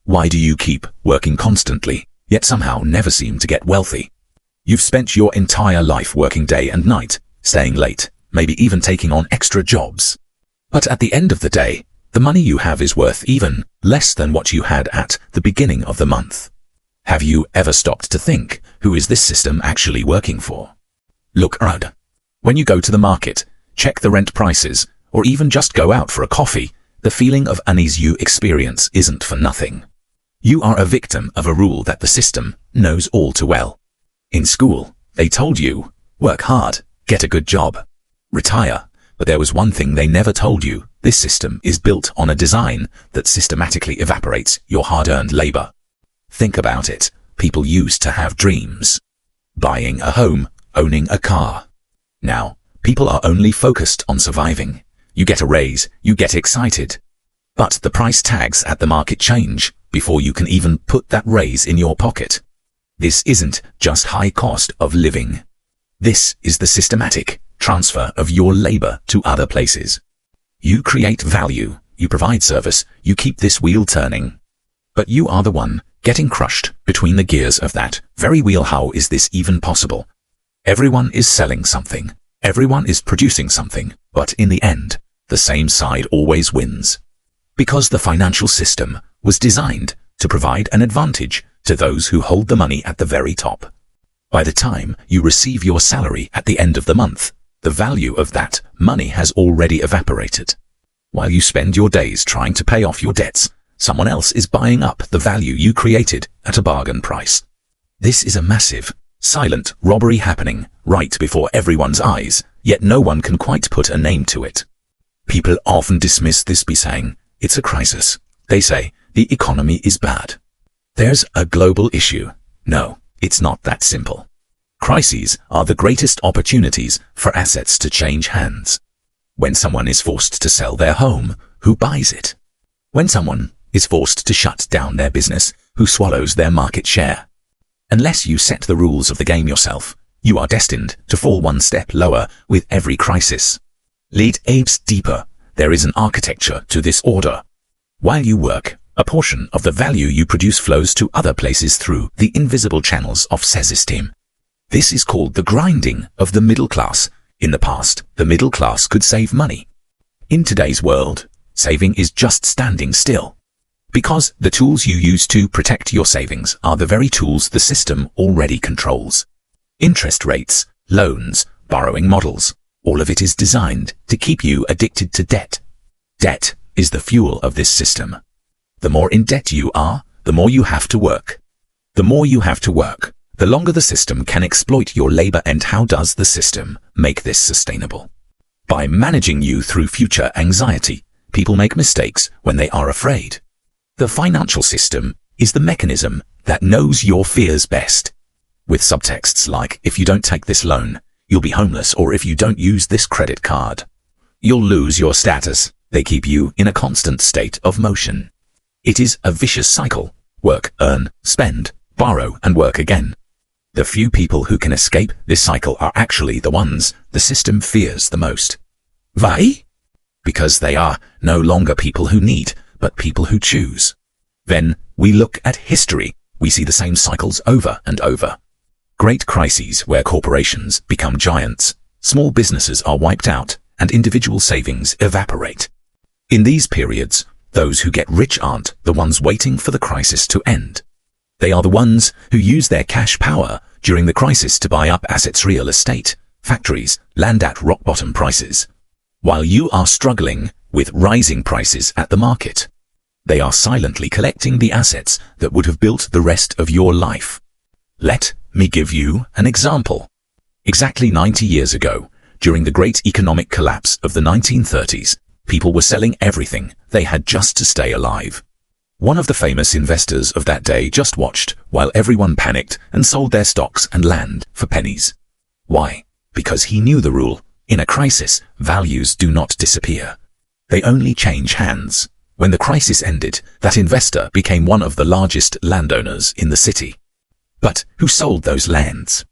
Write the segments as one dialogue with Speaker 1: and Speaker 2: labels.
Speaker 1: Why do you keep working constantly, yet somehow never seem to get wealthy? You've spent your entire life working day and night, staying late, maybe even taking on extra jobs. But at the end of the day, the money you have is worth even less than what you had at the beginning of the month. Have you ever stopped to think, who is this system actually working for? Look around. When you go to the market, check the rent prices, or even just go out for a coffee, the feeling of unease you experience isn't for nothing. You are a victim of a rule that the system knows all too well. In school, they told you, work hard, get a good job, retire. But there was one thing they never told you. This system is built on a design that systematically evaporates your hard-earned labor. Think about it. People used to have dreams. Buying a home, owning a car. Now, people are only focused on surviving. You get a raise, you get excited. But the price tags at the market change before you can even put that raise in your pocket. This isn't just high cost of living. This is the systematic transfer of your labor to other places. You create value, you provide service, you keep this wheel turning. But you are the one getting crushed between the gears of that very wheel. How is this even possible? Everyone is selling something. Everyone is producing something. But in the end, the same side always wins. Because the financial system was designed to provide an advantage to those who hold the money at the very top. By the time you receive your salary at the end of the month, the value of that money has already evaporated. While you spend your days trying to pay off your debts, someone else is buying up the value you created at a bargain price. This is a massive, silent robbery happening right before everyone's eyes, yet no one can quite put a name to it. People often dismiss this by saying, it's a crisis. They say, the economy is bad. There's a global issue. No, it's not that simple. Crises are the greatest opportunities for assets to change hands. When someone is forced to sell their home, who buys it? When someone is forced to shut down their business, who swallows their market share? Unless you set the rules of the game yourself, you are destined to fall one step lower with every crisis. Lead aids deeper. There is an architecture to this order. While you work, a portion of the value you produce flows to other places through the invisible channels of the system. This is called the grinding of the middle class. In the past, the middle class could save money. In today's world, saving is just standing still. Because the tools you use to protect your savings are the very tools the system already controls. Interest rates, loans, borrowing models, all of it is designed to keep you addicted to debt. Debt is the fuel of this system. The more in debt you are, the more you have to work. The more you have to work, the longer the system can exploit your labor. And how does the system make this sustainable? By managing you through future anxiety. People make mistakes when they are afraid. The financial system is the mechanism that knows your fears best. With subtexts like, if you don't take this loan, you'll be homeless, or if you don't use this credit card, you'll lose your status. They keep you in a constant state of motion. It is a vicious cycle. Work, earn, spend, borrow, and work again. The few people who can escape this cycle are actually the ones the system fears the most. Why? Because they are no longer people who need, but people who choose. Then we look at history. We see the same cycles over and over. Great crises where corporations become giants, small businesses are wiped out, and individual savings evaporate. In these periods, those who get rich aren't the ones waiting for the crisis to end. They are the ones who use their cash power during the crisis to buy up assets, real estate, factories, land at rock-bottom prices. While you are struggling with rising prices at the market, they are silently collecting the assets that would have built the rest of your life. Let me give you an example. Exactly 90 years ago, during the great economic collapse of the 1930s, people were selling everything they had just to stay alive. One of the famous investors of that day just watched while everyone panicked and sold their stocks and land for pennies. Why? Because he knew the rule. In a crisis, values do not disappear. They only change hands. When the crisis ended, that investor became one of the largest landowners in the city. But who sold those lands?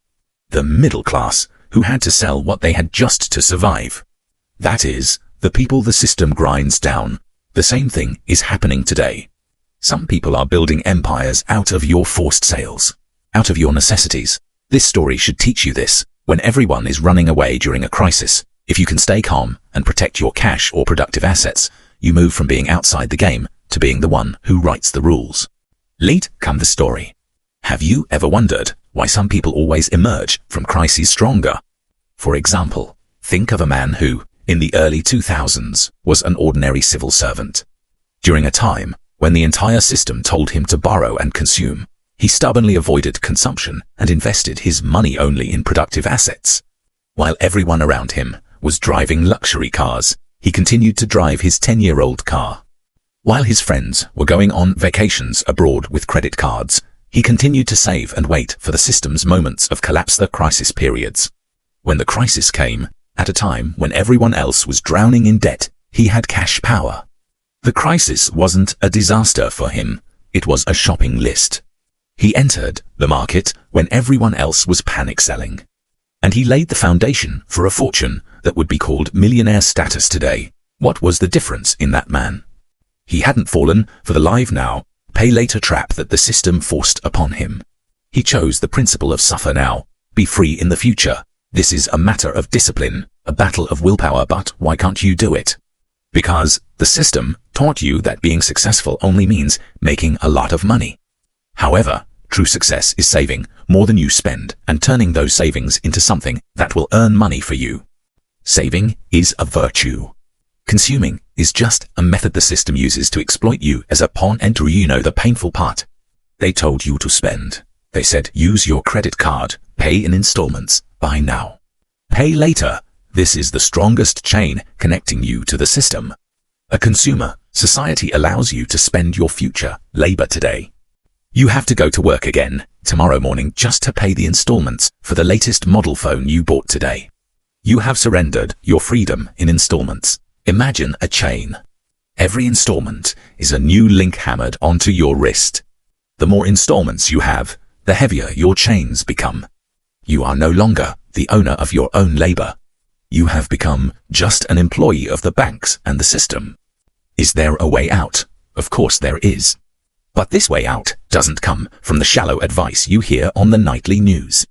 Speaker 1: The middle class, who had to sell what they had just to survive. That is, the people the system grinds down. The same thing is happening today. Some people are building empires out of your forced sales, out of your necessities. This story should teach you this. When everyone is running away during a crisis, if you can stay calm and protect your cash or productive assets, you move from being outside the game to being the one who writes the rules. Lead come the story. Have you ever wondered why some people always emerge from crises stronger? For example, think of a man who, in the early 2000s, was an ordinary civil servant. During a time when the entire system told him to borrow and consume, he stubbornly avoided consumption and invested his money only in productive assets. While everyone around him was driving luxury cars, he continued to drive his 10-year-old car. While his friends were going on vacations abroad with credit cards, he continued to save and wait for the system's moments of collapse, the crisis periods. When the crisis came, at a time when everyone else was drowning in debt, he had cash power. The crisis wasn't a disaster for him, it was a shopping list. He entered the market when everyone else was panic selling. And he laid the foundation for a fortune that would be called millionaire status today. What was the difference in that man? He hadn't fallen for the live now, pay later trap that the system forced upon him. He chose the principle of suffer now, be free in the future. This is a matter of discipline, a battle of willpower, but why can't you do it? Because the system taught you that being successful only means making a lot of money. However, true success is saving more than you spend and turning those savings into something that will earn money for you. Saving is a virtue. Consuming is just a method the system uses to exploit you as a pawn. And you know the painful part. They told you to spend. They said use your credit card, pay in installments, buy now, pay later. This is the strongest chain connecting you to the system. A consumer society allows you to spend your future labor today. You have to go to work again tomorrow morning just to pay the installments for the latest model phone you bought today. You have surrendered your freedom in installments. Imagine a chain. Every installment is a new link hammered onto your wrist. The more installments you have, the heavier your chains become. You are no longer the owner of your own labor. You have become just an employee of the banks and the system. Is there a way out? Of course there is. But this way out doesn't come from the shallow advice you hear on the nightly news.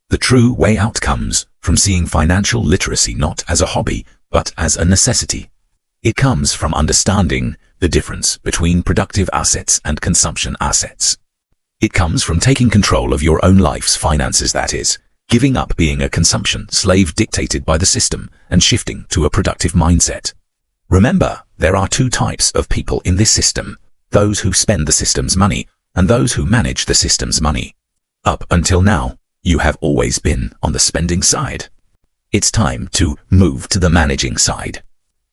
Speaker 1: The true way out comes from seeing financial literacy not as a hobby, but as a necessity. It comes from understanding the difference between productive assets and consumption assets. It comes from taking control of your own life's finances, that is, giving up being a consumption slave dictated by the system and shifting to a productive mindset. Remember, there are two types of people in this system: those who spend the system's money and those who manage the system's money. Up until now, you have always been on the spending side. It's time to move to the managing side.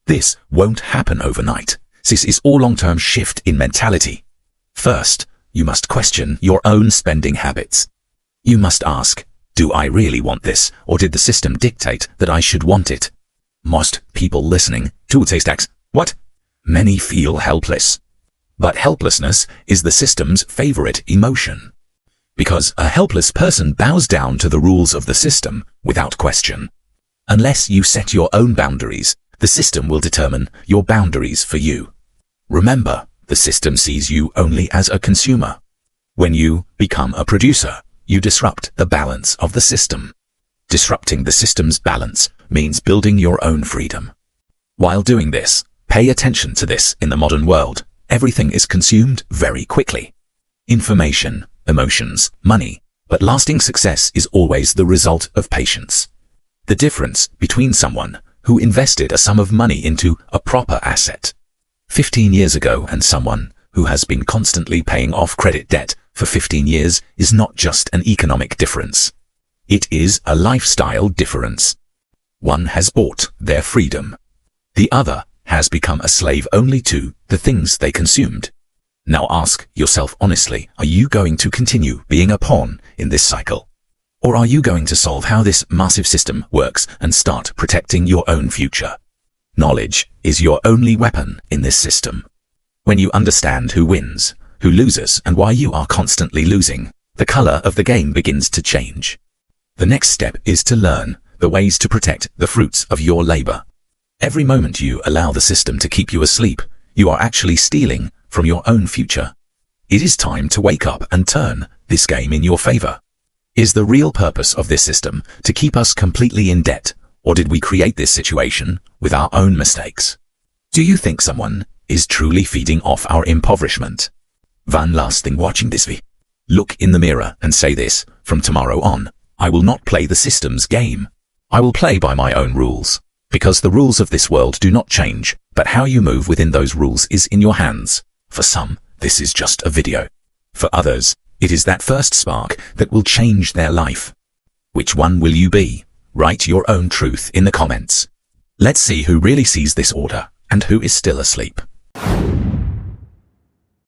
Speaker 1: This won't happen overnight. This is a long-term shift in mentality. First, you must question your own spending habits. You must ask, do I really want this, or did the system dictate that I should want it? Most people listening to this text, what? Many feel helpless. But helplessness is the system's favorite emotion. Because a helpless person bows down to the rules of the system without question. Unless you set your own boundaries, the system will determine your boundaries for you. Remember, the system sees you only as a consumer. When you become a producer, you disrupt the balance of the system. Disrupting the system's balance means building your own freedom. While doing this, pay attention to this. In the modern world, everything is consumed very quickly. Information, emotions, money, but lasting success is always the result of patience. The difference between someone who invested a sum of money into a proper asset 15 years ago and someone who has been constantly paying off credit debt for 15 years is not just an economic difference. It is a lifestyle difference. One has bought their freedom. The other has become a slave only to the things they consumed. Now ask yourself honestly, are you going to continue being a pawn in this cycle? Or are you going to solve how this massive system works and start protecting your own future? Knowledge is your only weapon in this system. When you understand who wins, who loses, and why you are constantly losing, the color of the game begins to change. The next step is to learn the ways to protect the fruits of your labor. Every moment you allow the system to keep you asleep, you are actually stealing from your own future. It is time to wake up and turn this game in your favor. Is the real purpose of this system to keep us completely in debt, or did we create this situation with our own mistakes? Do you think someone is truly feeding off our impoverishment? One last thing watching this video. Look in the mirror and say this: from tomorrow on, I will not play the system's game. I will play by my own rules. Because the rules of this world do not change, but how you move within those rules is in your hands. For some, this is just a video. For others, it is that first spark that will change their life. Which one will you be? Write your own truth in the comments. Let's see who really sees this order and who is still asleep.